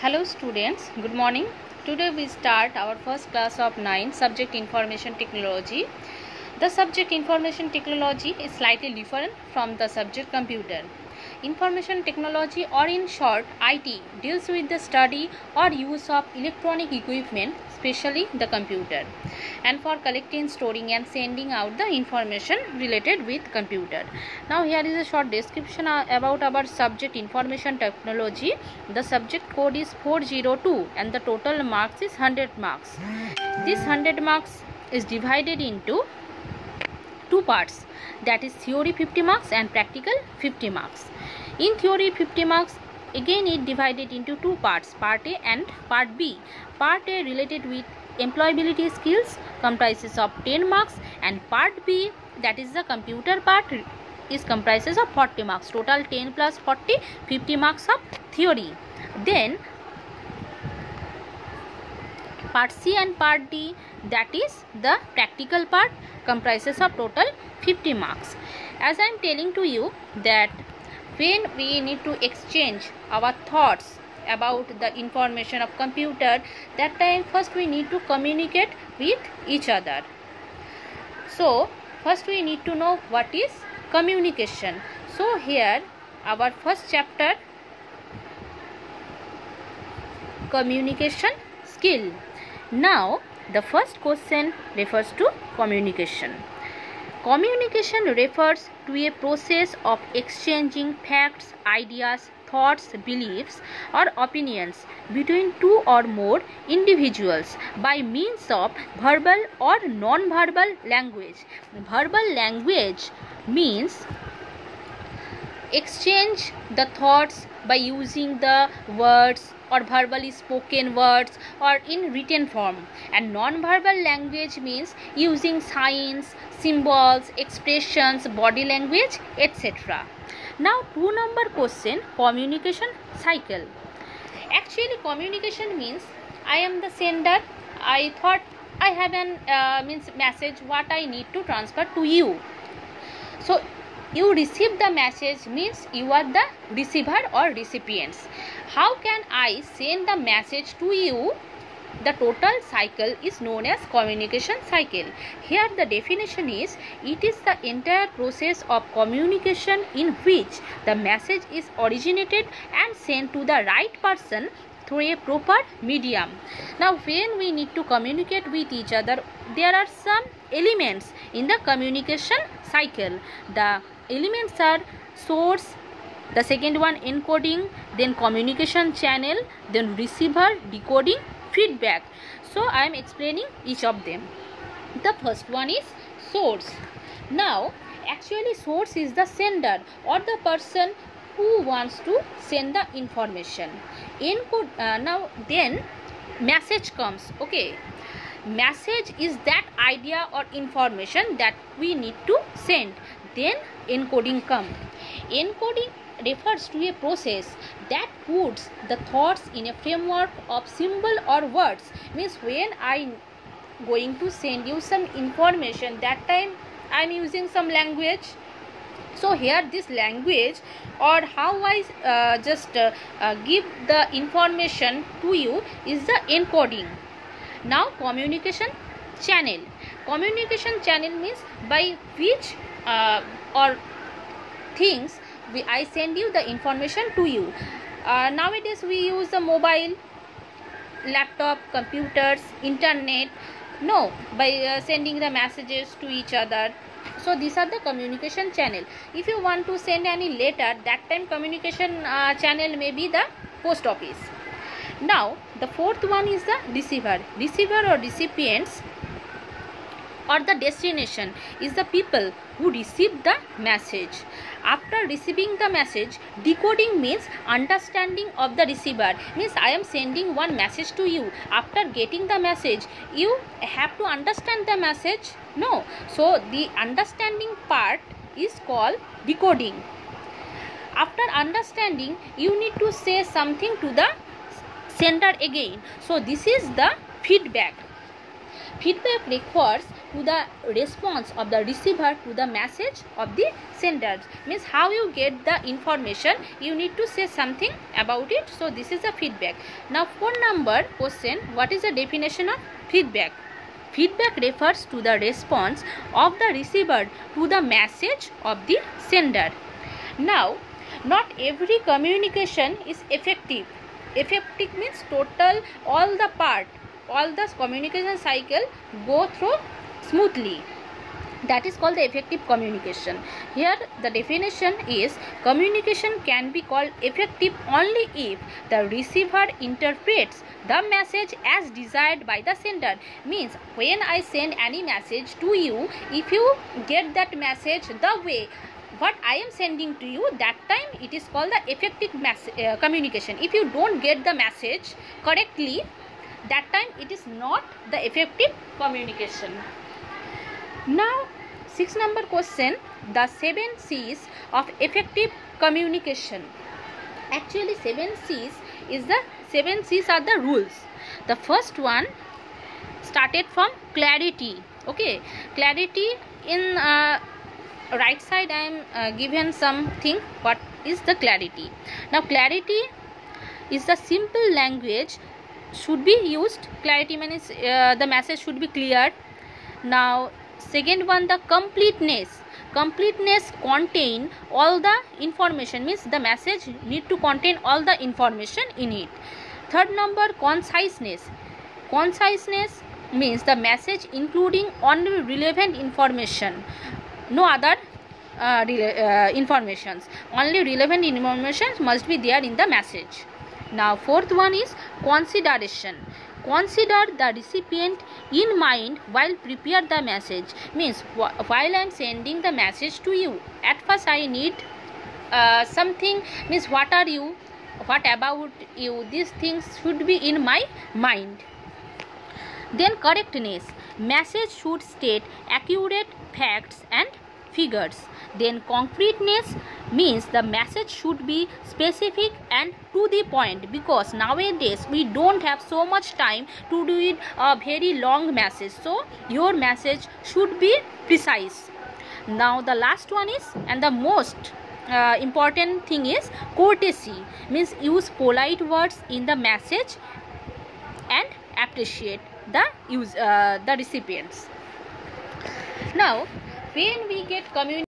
Hello students, good morning. Today we start our first class of 9 subject information technology. The subject information technology is slightly different from the subject computer. Information technology, or in short IT, deals with the study or use of electronic equipment, especially the computer, and for collecting, storing and sending out the information related with computer. Now here is a short description about our subject information technology. The subject code is 402 and the total marks is 100 marks. This 100 marks is divided into two parts, that is theory 50 marks and practical 50 marks. In theory 50 marks, again it divided into two parts, part A and part B. Part A related with employability skills comprises of 10 marks, and part B, that is the computer part, is comprises of 40 marks. Total 10 plus 40, 50 marks of theory. Then part C and part D, that is the practical part, comprises of total 50 marks. As I am telling to you that when we need to exchange our thoughts about the information of computer, that time first we need to communicate with each other. So first we need to know what is communication. So here our first chapter, communication skill. Now the first question refers to communication. Communication refers to a process of exchanging facts, ideas, thoughts, beliefs or opinions between two or more individuals by means of verbal or non-verbal language. Verbal language means exchange the thoughts by using the words or verbally spoken words or in written form, and non-verbal language means using signs, symbols, expressions, body language, etc. Now 2 number question, communication cycle. Actually communication means I am the sender, I thought I have an message what I need to transfer to you. So you receive the message means you are the receiver or recipients. How can I send the message to you? The total cycle is known as communication cycle. Here the definition is, it is the entire process of communication in which the message is originated and sent to the right person through a proper medium. Now when we need to communicate with each other, there are some elements in the communication cycle. The elements are source, the second one encoding, then communication channel, then receiver, decoding, feedback. So I am explaining each of them. The first one is source. Now actually source is the sender or the person who wants to send the information. Now then message comes. Okay, message is that idea or information that we need to send. Then encoding comes. Encoding refers to a process that puts the thoughts in a framework of symbol or words. Means when I going to send you some information, that time I am using some language. So here this language or how I give the information to you is the encoding. Now communication channel. Communication channel means by which or things I send you the information to you. Nowadays we use the mobile, laptop, computers, internet, by sending the messages to each other. So these are the communication channel. If you want to send any letter, that time communication channel may be the post office. Now the fourth one is the receiver. Receiver or recipients or the destination is the people who receive the message. After receiving the message, decoding means understanding of the receiver. Means I am sending one message to you. After getting the message, you have to understand the message. No. So the understanding part is called decoding. After understanding, you need to say something to the sender again. So this is the feedback. Feedback requires to the response of the receiver to the message of the sender. Means how you get the information, you need to say something about it. So this is a feedback. Now 4 number question, what is the definition of feedback? Feedback refers to the response of the receiver to the message of the sender. Now, not every communication is effective. Effective means total, all the communication cycle go through smoothly. That is called the effective communication. Here the definition is, communication can be called effective only if the receiver interprets the message as desired by the sender. Means when I send any message to you, if you get that message the way what I am sending to you, that time it is called the effective communication. If you don't get the message correctly, that time it is not the effective communication. Now 6 number question, the 7 C's of effective communication. Actually 7 C's are the rules. The first one started from clarity. Okay, clarity. In right side I am given something. What is the clarity? Now clarity is the simple language should be used. Clarity means the message should be clear. Now second one, the completeness. Completeness contain all the information, means the message need to contain all the information in it. Third number, conciseness. Conciseness means the message including only relevant information, no other informations. Only relevant information must be there in the message. Now fourth one is consideration. Consider the recipient in mind while prepare the message. Means while I am sending the message to you, at first I need something, means what are you, what about you, these things should be in my mind. Then correctness. Message should state accurate facts and figures. Then concreteness means the message should be specific and to the point, because nowadays we don't have so much time to do it a very long message, so your message should be precise. Now the last one is, and the most important thing is courtesy. Means use polite words in the message and appreciate the recipients. Now when we get communication